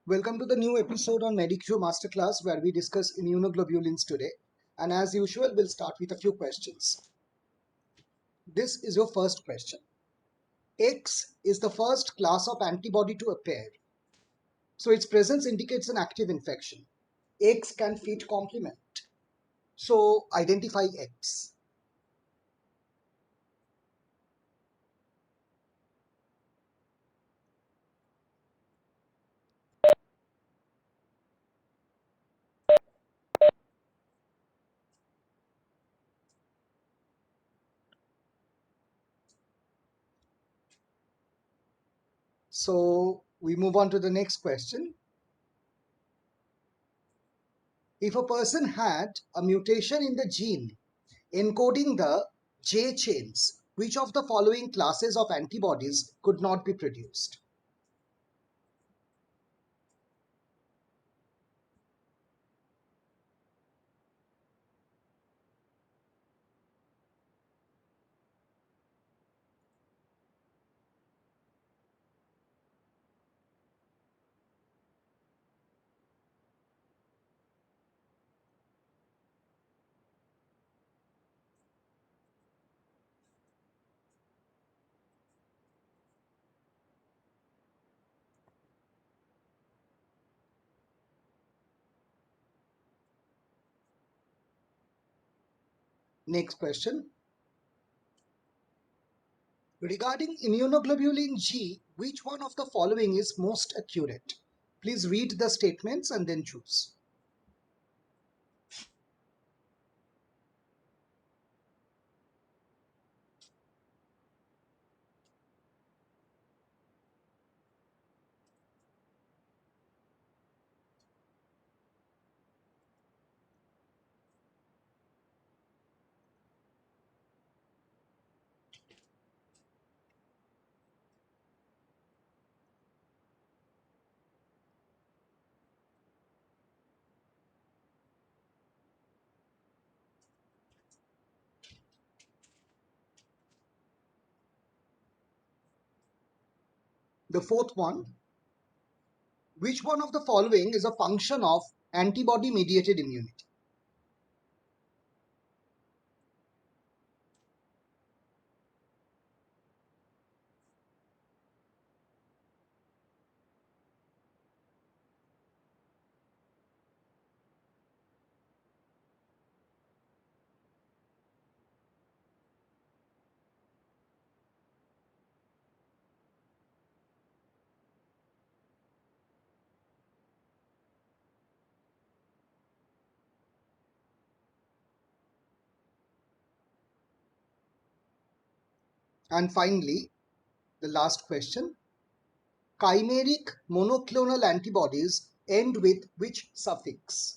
Welcome to the new episode on MediQ Masterclass where we discuss immunoglobulins today. And as usual, we'll start with a few questions. This is your first question. X is the first class of antibody to appear. So its presence indicates an active infection. X can fit complement. So identify X. So we move on to the next question. If a person had a mutation in the gene encoding the J chains, which of the following classes of antibodies could not be produced? Next question. Regarding immunoglobulin G, which one of the following is most accurate? Please read the statements and then choose. The fourth one, which one of the following is a function of antibody-mediated immunity? And finally, the last question, chimeric monoclonal antibodies end with which suffix?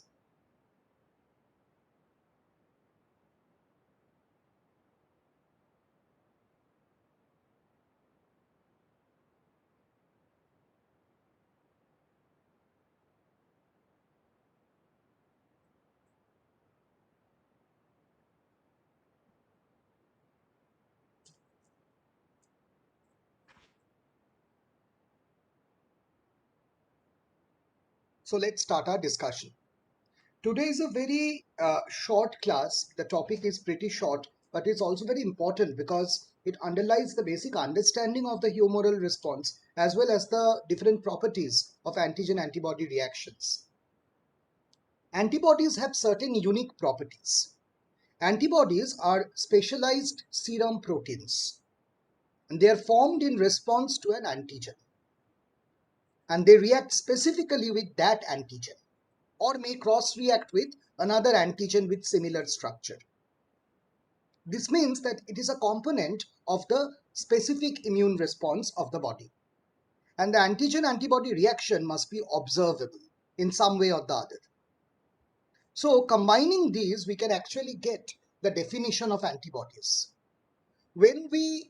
So let's start our discussion. Today is a very short class. The topic is pretty short, but it's also very important because it underlies the basic understanding of the humoral response as well as the different properties of antigen-antibody reactions. Antibodies have certain unique properties. Antibodies are specialized serum proteins, and they are formed in response to an antigen, and they react specifically with that antigen or may cross-react with another antigen with similar structure. This means that it is a component of the specific immune response of the body. And the antigen-antibody reaction must be observable in some way or the other. So combining these, we can actually get the definition of antibodies. When we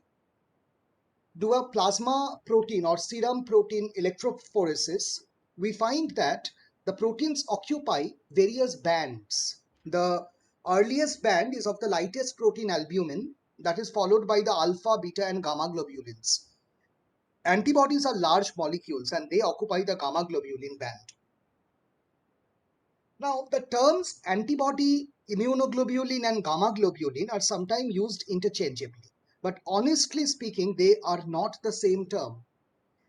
do a plasma protein or serum protein electrophoresis, we find that the proteins occupy various bands. The earliest band is of the lightest protein albumin, that is followed by the alpha, beta, and gamma globulins. Antibodies are large molecules and they occupy the gamma globulin band. Now, the terms antibody, immunoglobulin, and gamma globulin are sometimes used interchangeably, but honestly speaking, they are not the same term.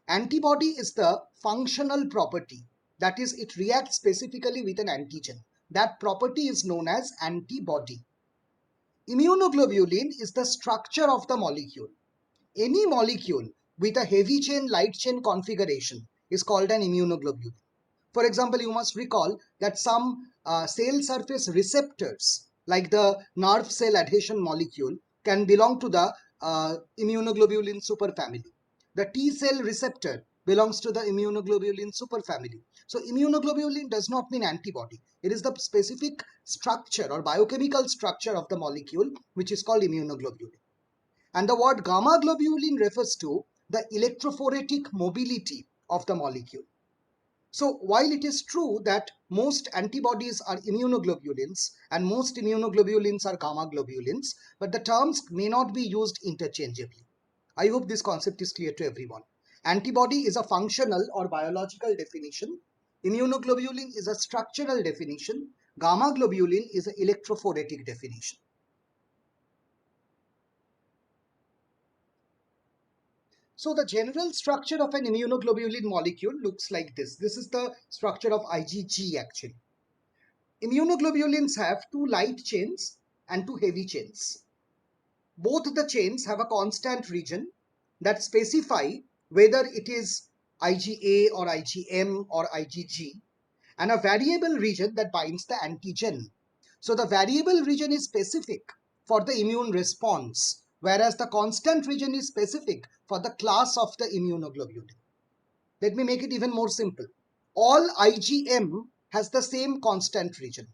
Antibody is the functional property, that is, it reacts specifically with an antigen. That property is known as antibody. Immunoglobulin is the structure of the molecule. Any molecule with a heavy chain light chain configuration is called an immunoglobulin. For example, you must recall that some cell surface receptors, like the nerve cell adhesion molecule, can belong to the immunoglobulin superfamily. The T cell receptor belongs to the immunoglobulin superfamily. So immunoglobulin does not mean antibody. It is the specific structure or biochemical structure of the molecule, which is called immunoglobulin. And the word gamma globulin refers to the electrophoretic mobility of the molecule. So while it is true that most antibodies are immunoglobulins and most immunoglobulins are gamma globulins, but the terms may not be used interchangeably. I hope this concept is clear to everyone. Antibody is a functional or biological definition. Immunoglobulin is a structural definition. Gamma globulin is an electrophoretic definition. So the general structure of an immunoglobulin molecule looks like this. This is the structure of IgG actually. Immunoglobulins have two light chains and two heavy chains. Both the chains have a constant region that specify whether it is IgA or IgM or IgG, and a variable region that binds the antigen. So the variable region is specific for the immune response, whereas the constant region is specific for the class of the immunoglobulin. Let me make it even more simple. All IgM has the same constant region,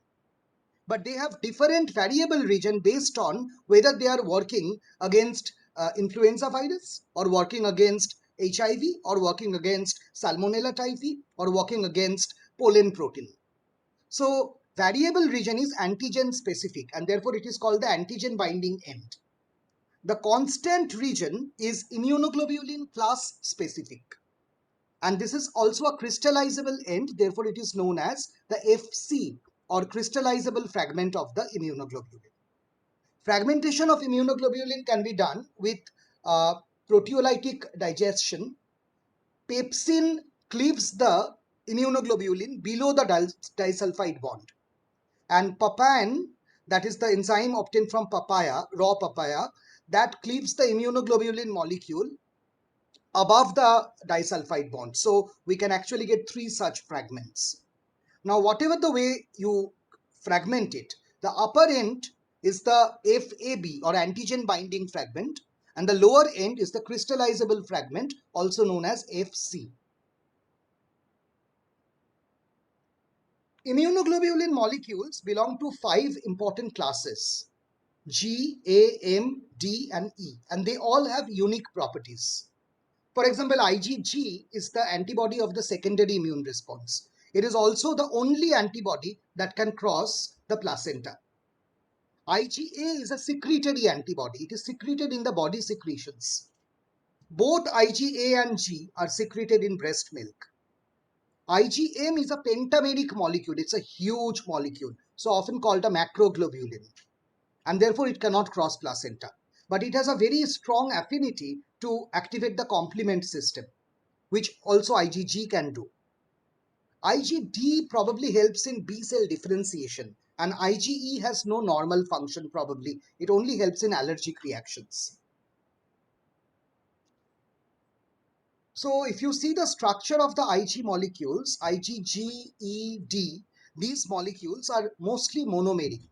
but they have different variable region based on whether they are working against influenza virus or working against HIV or working against Salmonella typhi or working against pollen protein. So variable region is antigen specific and therefore it is called the antigen binding end. The constant region is immunoglobulin class specific. And this is also a crystallizable end, therefore it is known as the FC or crystallizable fragment of the immunoglobulin. Fragmentation of immunoglobulin can be done with uh, proteolytic digestion. Pepsin cleaves the immunoglobulin below the disulfide bond. And papain, that is the enzyme obtained from papaya, raw papaya, that cleaves the immunoglobulin molecule above the disulfide bond. So we can actually get three such fragments. Now, whatever the way you fragment it, the upper end is the FAB or antigen binding fragment, and the lower end is the crystallizable fragment, also known as FC. Immunoglobulin molecules belong to five important classes: G, A, M, D, and E, and they all have unique properties. For example, IgG is the antibody of the secondary immune response. It is also the only antibody that can cross the placenta. IgA is a secretory antibody. It is secreted in the body secretions. Both IgA and G are secreted in breast milk. IgM is a pentameric molecule. It's a huge molecule, so often called a macroglobulin, and therefore it cannot cross placenta. But it has a very strong affinity to activate the complement system, which also IgG can do. IgD probably helps in B cell differentiation, and IgE has no normal function probably. It only helps in allergic reactions. So if you see the structure of the Ig molecules, IgG, these molecules are mostly monomeric.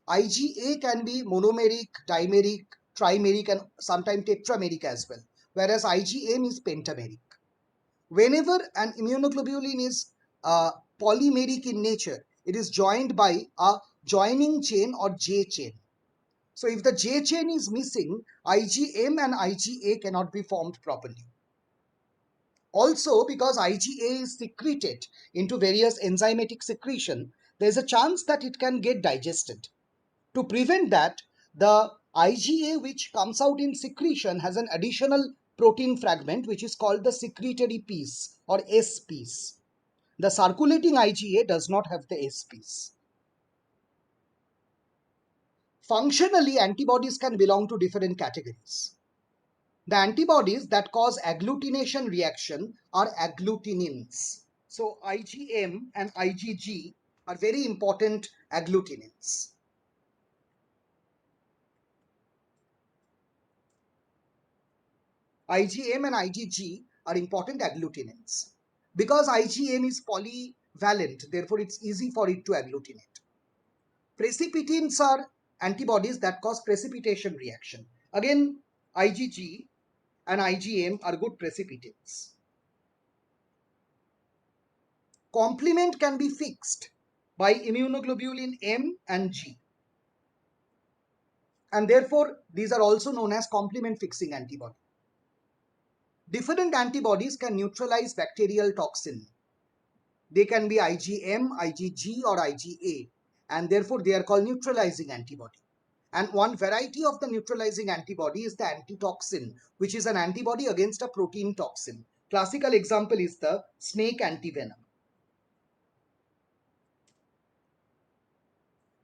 IgA can be monomeric, dimeric, trimeric, and sometimes tetrameric as well, whereas IgM is pentameric. Whenever an immunoglobulin is polymeric in nature, it is joined by a joining chain or J chain. So if the J chain is missing, IgM and IgA cannot be formed properly. Also, because IgA is secreted into various enzymatic secretion, there is a chance that it can get digested. To prevent that, the IgA which comes out in secretion has an additional protein fragment which is called the secretory piece or S piece. The circulating IgA does not have the S piece. Functionally, antibodies can belong to different categories. The antibodies that cause agglutination reaction are agglutinins. So IgM and IgG are very important agglutinins. IgM and IgG are important agglutinins. Because IgM is polyvalent, therefore it's easy for it to agglutinate. Precipitins are antibodies that cause precipitation reaction. Again, IgG and IgM are good precipitants. Complement can be fixed by immunoglobulin M and G. And therefore, these are also known as complement fixing antibody. Different antibodies can neutralize bacterial toxin. They can be IgM, IgG or IgA, and therefore they are called neutralizing antibody. And one variety of the neutralizing antibody is the antitoxin, which is an antibody against a protein toxin. Classical example is the snake antivenom.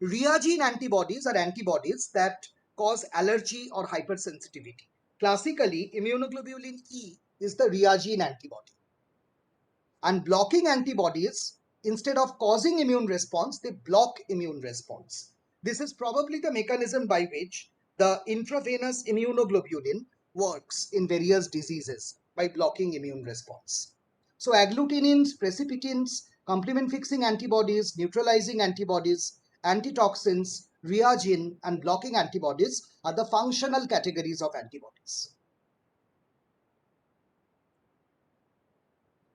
Reagine antibodies are antibodies that cause allergy or hypersensitivity. Classically, immunoglobulin E is the reagine antibody. And blocking antibodies, instead of causing immune response, they block immune response. This is probably the mechanism by which the intravenous immunoglobulin works in various diseases, by blocking immune response. So agglutinins, precipitins, complement fixing antibodies, neutralizing antibodies, antitoxins, reagin, and blocking antibodies are the functional categories of antibodies.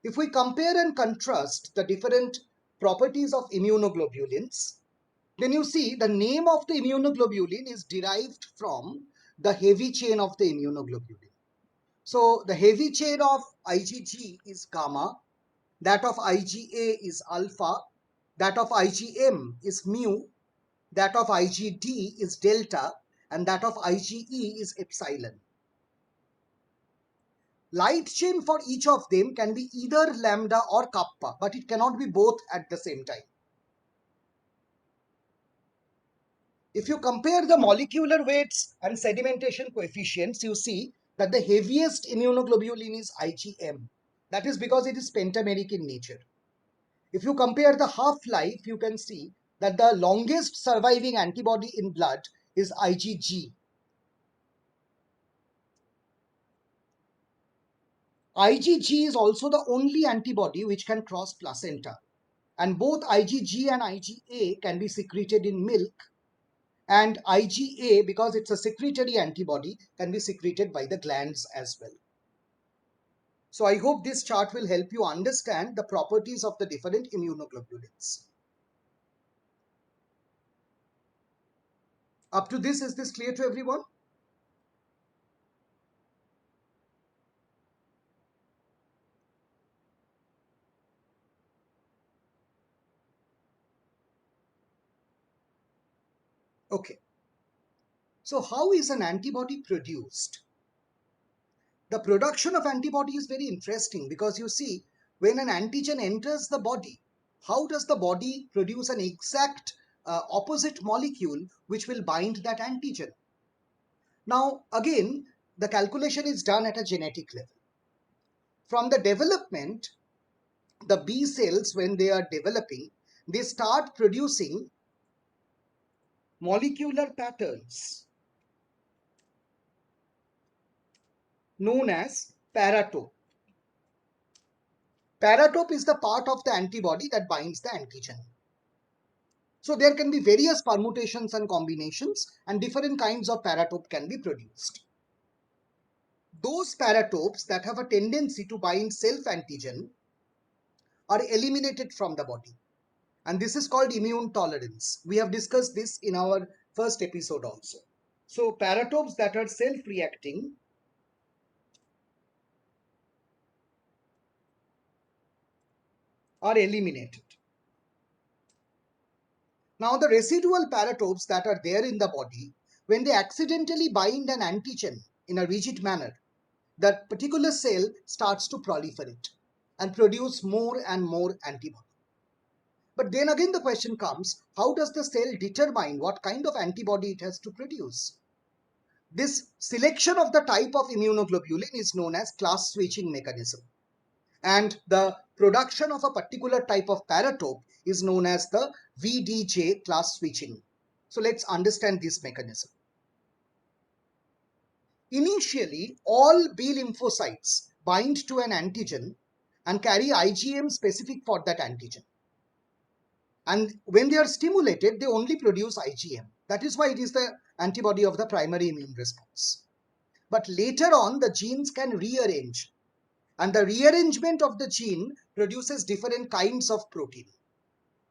If we compare and contrast the different properties of immunoglobulins, then you see the name of the immunoglobulin is derived from the heavy chain of the immunoglobulin. So the heavy chain of IgG is gamma, that of IgA is alpha, that of IgM is mu, that of IgD is delta, and that of IgE is epsilon. Light chain for each of them can be either lambda or kappa, but it cannot be both at the same time. If you compare the molecular weights and sedimentation coefficients, you see that the heaviest immunoglobulin is IgM. That is because it is pentameric in nature. If you compare the half-life, you can see that the longest surviving antibody in blood is IgG. IgG is also the only antibody which can cross placenta. And both IgG and IgA can be secreted in milk, and IgA, because it's a secretory antibody, can be secreted by the glands as well. So I hope this chart will help you understand the properties of the different immunoglobulins. Up to this, is this clear to everyone? Okay. So how is an antibody produced? The production of antibody is very interesting because you see, when an antigen enters the body, how does the body produce an exact opposite molecule which will bind that antigen? Now, again, the calculation is done at a genetic level. From the development, the B cells, when they are developing, they start producing molecular patterns known as paratope. Paratope is the part of the antibody that binds the antigen. So there can be various permutations and combinations, and different kinds of paratope can be produced. Those paratopes that have a tendency to bind self-antigen are eliminated from the body. And this is called immune tolerance. We have discussed this in our first episode also. So paratopes that are self-reacting are eliminated. Now the residual paratopes that are there in the body, when they accidentally bind an antigen in a rigid manner, that particular cell starts to proliferate and produce more and more antibody. But then again the question comes, how does the cell determine what kind of antibody it has to produce? This selection of the type of immunoglobulin is known as class switching mechanism. And the production of a particular type of paratope is known as the VDJ class switching. So let's understand this mechanism. Initially, all B lymphocytes bind to an antigen and carry IgM specific for that antigen. And when they are stimulated, they only produce IgM. That is why it is the antibody of the primary immune response. But later on, the genes can rearrange, and the rearrangement of the gene produces different kinds of protein.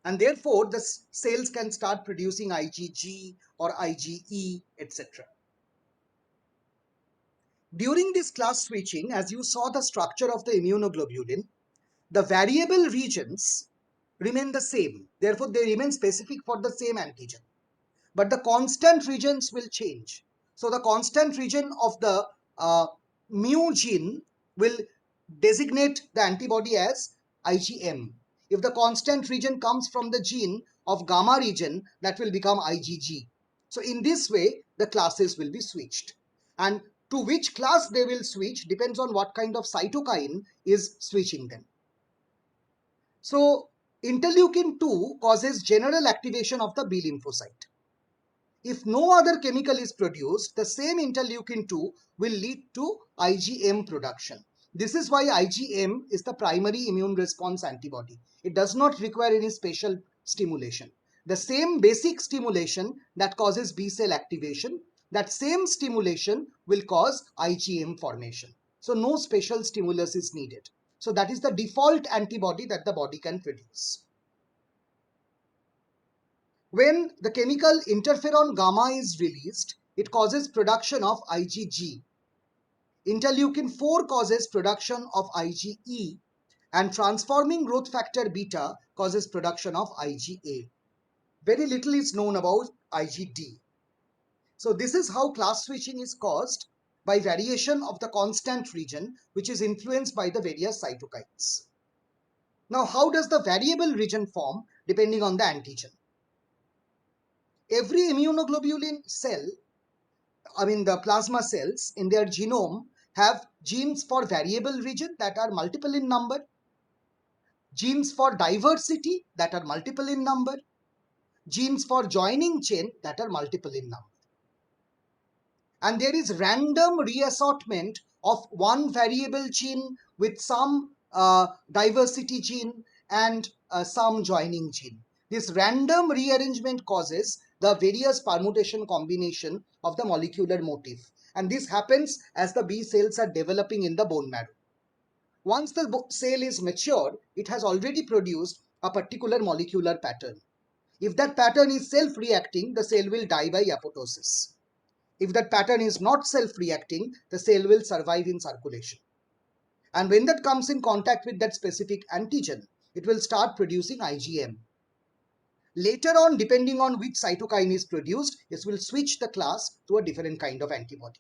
And therefore, the cells can start producing IgG or IgE, etc. During this class switching, as you saw the structure of the immunoglobulin, the variable regions remain the same. Therefore, they remain specific for the same antigen. But the constant regions will change. So the constant region of the mu gene will designate the antibody as IgM. If the constant region comes from the gene of gamma region, that will become IgG. So in this way, the classes will be switched. And to which class they will switch depends on what kind of cytokine is switching them. So interleukin 2 causes general activation of the B lymphocyte. If no other chemical is produced, the same interleukin 2 will lead to IgM production. This is why IgM is the primary immune response antibody. It does not require any special stimulation. The same basic stimulation that causes B cell activation, that same stimulation will cause IgM formation. So no special stimulus is needed. So that is the default antibody that the body can produce. When the chemical interferon gamma is released, it causes production of IgG. Interleukin 4 causes production of IgE, and transforming growth factor beta causes production of IgA. Very little is known about IgD. So this is how class switching is caused by variation of the constant region, which is influenced by the various cytokines. Now, how does the variable region form depending on the antigen? Every immunoglobulin cell, the plasma cells in their genome have genes for variable region that are multiple in number, genes for diversity that are multiple in number, genes for joining chain that are multiple in number. And there is random reassortment of one variable gene with some diversity gene and some joining gene. This random rearrangement causes the various permutation combination of the molecular motif. And this happens as the B cells are developing in the bone marrow. Once the cell is mature, it has already produced a particular molecular pattern. If that pattern is self-reacting, the cell will die by apoptosis. If that pattern is not self-reacting, the cell will survive in circulation. And when that comes in contact with that specific antigen, it will start producing IgM. Later on, depending on which cytokine is produced, it will switch the class to a different kind of antibody.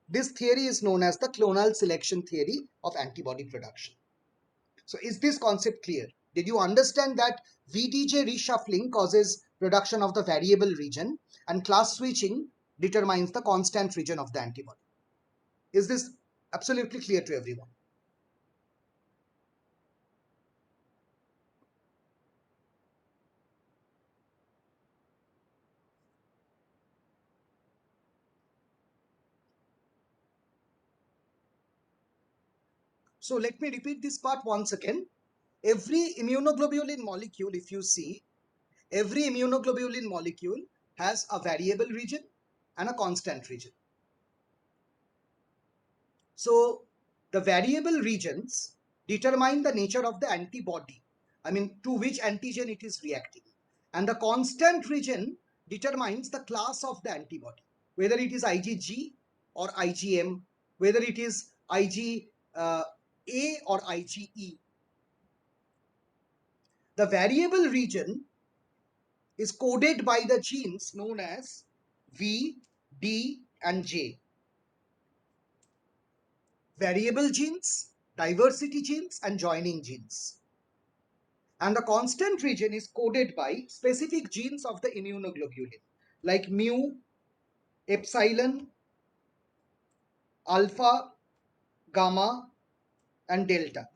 This theory is known as the clonal selection theory of antibody production. So is this concept clear? Did you understand that VDJ reshuffling causes production of the variable region and class switching determines the constant region of the antibody? Is this absolutely clear to everyone? So let me repeat this part once again. Every immunoglobulin molecule, if you see, every immunoglobulin molecule has a variable region and a constant region. So the variable regions determine the nature of the antibody, to which antigen it is reacting. And the constant region determines the class of the antibody, whether it is IgG or IgM, whether it is IgA or IgE. The variable region is coded by the genes known as V, D, and J. variable genes, diversity genes, and joining genes. And the constant region is coded by specific genes of the immunoglobulin, like mu, epsilon, alpha, gamma, and delta.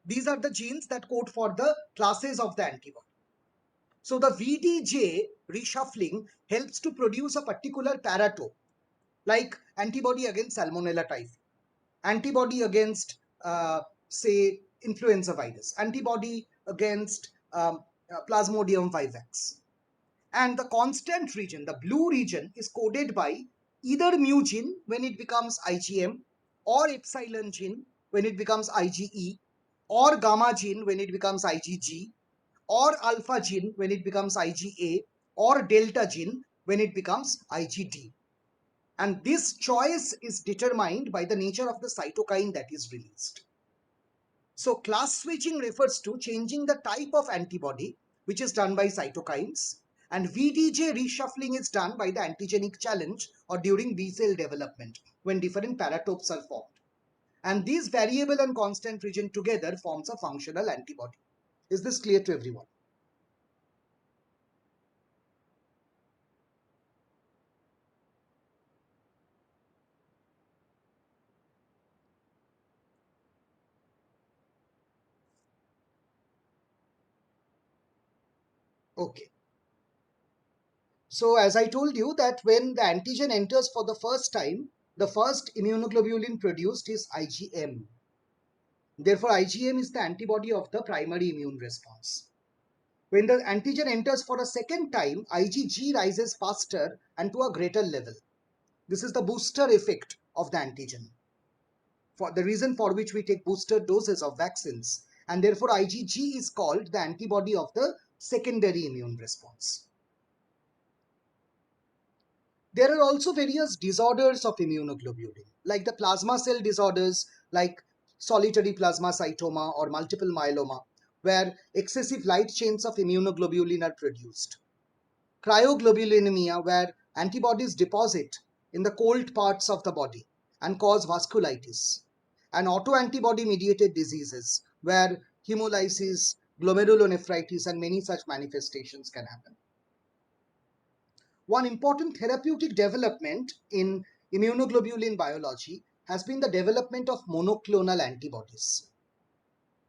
These are the genes that code for the classes of the antibody. So the VDJ reshuffling helps to produce a particular paratope, like antibody against Salmonella typhi, antibody against, say, influenza virus, antibody against Plasmodium vivax. And the constant region, the blue region, is coded by either mu gene when it becomes IgM, or epsilon gene when it becomes IgE, or gamma gene when it becomes IgG, or alpha gene when it becomes IgA, or delta gene when it becomes IgD. And this choice is determined by the nature of the cytokine that is released. So class switching refers to changing the type of antibody, which is done by cytokines, and VDJ reshuffling is done by the antigenic challenge or during B cell development when different paratopes are formed. And these variable and constant region together forms a functional antibody. Is this clear to everyone? Okay. So as I told you that when the antigen enters for the first time, the first immunoglobulin produced is IgM. Therefore, IgM is the antibody of the primary immune response. When the antigen enters for a second time, IgG rises faster and to a greater level. This is the booster effect of the antigen, for the reason for which we take booster doses of vaccines. And therefore, IgG is called the antibody of the secondary immune response. There are also various disorders of immunoglobulin, like the plasma cell disorders, like solitary plasmacytoma or multiple myeloma, where excessive light chains of immunoglobulin are produced. Cryoglobulinemia, where antibodies deposit in the cold parts of the body and cause vasculitis. And autoantibody mediated diseases, where hemolysis, glomerulonephritis, and many such manifestations can happen. One important therapeutic development in immunoglobulin biology has been the development of monoclonal antibodies.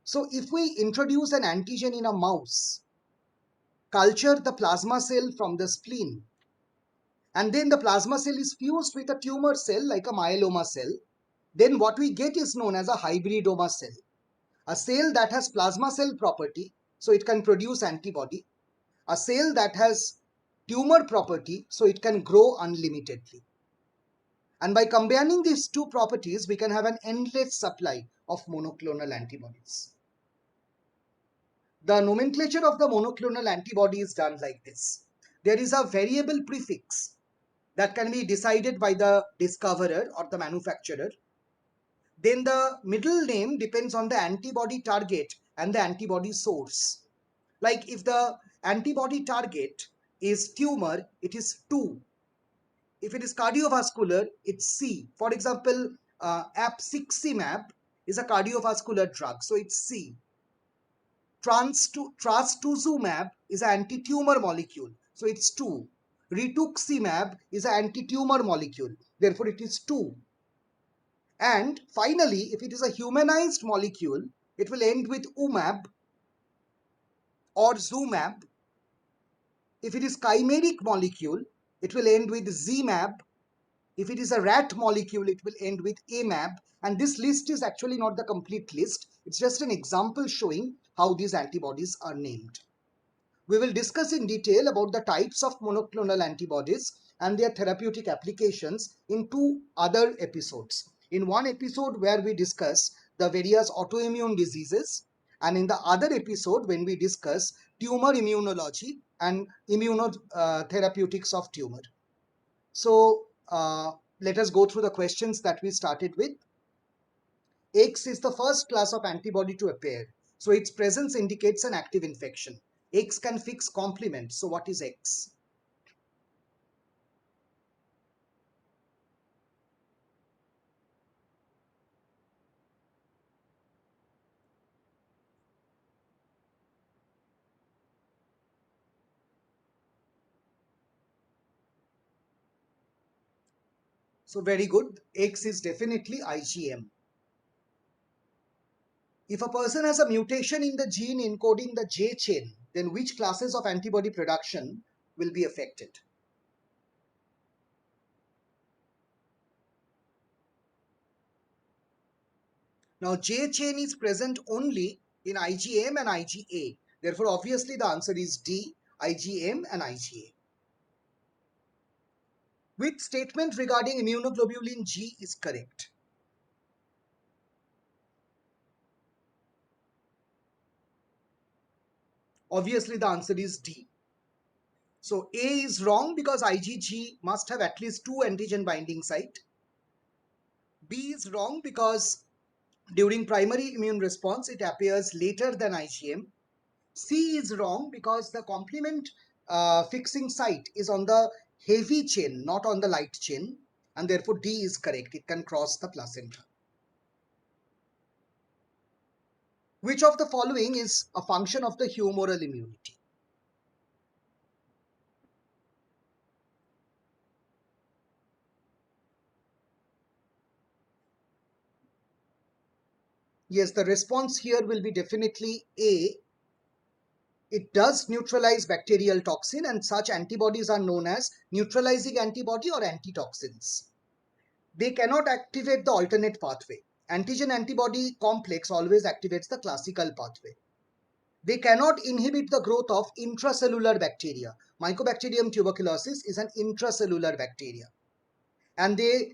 So if we introduce an antigen in a mouse, culture the plasma cell from the spleen, and then the plasma cell is fused with a tumor cell like a myeloma cell, then what we get is known as a hybridoma cell, a cell that has plasma cell property, so it can produce antibody, a cell that has tumor property, so it can grow unlimitedly. And by combining these two properties, we can have an endless supply of monoclonal antibodies. The nomenclature of the monoclonal antibody is done like this. There is a variable prefix that can be decided by the discoverer or the manufacturer. Then the middle name depends on the antibody target and the antibody source. Like if the antibody target is tumor, it is 2. If it is cardiovascular, it's C. For example, apiximab is a cardiovascular drug, so it's C. Trastuzumab is an anti-tumor molecule, so it's 2. Rituximab is an anti-tumor molecule, therefore it is 2. And finally, if it is a humanized molecule, it will end with umab or zumab. If it is chimeric molecule, it will end with zmab. If it is a rat molecule, it will end with AMAB. And this list is actually not the complete list. It's just an example showing how these antibodies are named. We will discuss in detail about the types of monoclonal antibodies and their therapeutic applications in 2 other episodes. In one episode where we discuss the various autoimmune diseases, and in the other episode when we discuss tumor immunology and immunotherapeutics of tumor. So let us go through the questions that we started with. X is the first class of antibody to appear. So its presence indicates an active infection. X can fix complement. So what is X? So very good. X is definitely IgM. If a person has a mutation in the gene encoding the J chain, then which classes of antibody production will be affected? Now, J chain is present only in IgM and IgA. Therefore, obviously, the answer is D, IgM and IgA. Which statement regarding immunoglobulin G is correct? Obviously, the answer is D. So, A is wrong because IgG must have at least 2 antigen binding site. B is wrong because during primary immune response, it appears later than IgM. C is wrong because the complement fixing site is on the heavy chain, not on the light chain, and therefore D is correct. It can cross the placenta. Which of the following is a function of the humoral immunity? Yes, the response here will be definitely A. It does neutralize bacterial toxin, and such antibodies are known as neutralizing antibody or antitoxins. They cannot activate the alternate pathway. Antigen antibody complex always activates the classical pathway. They cannot inhibit the growth of intracellular bacteria. Mycobacterium tuberculosis is an intracellular bacteria. And they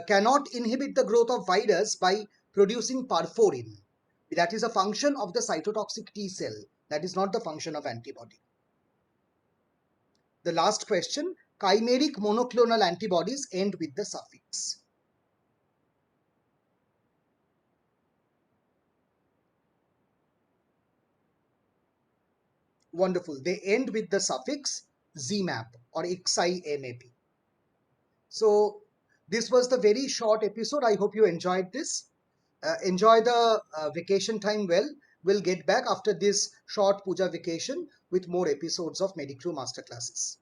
cannot inhibit the growth of virus by producing perforin. That is a function of the cytotoxic T cell. That is not the function of antibody. The last question, chimeric monoclonal antibodies end with the suffix. Wonderful. They end with the suffix ZMAP or XIMAP. So this was the very short episode. I hope you enjoyed this. Enjoy the vacation time well. We'll get back after this short puja vacation with more episodes of Medicrew Masterclasses.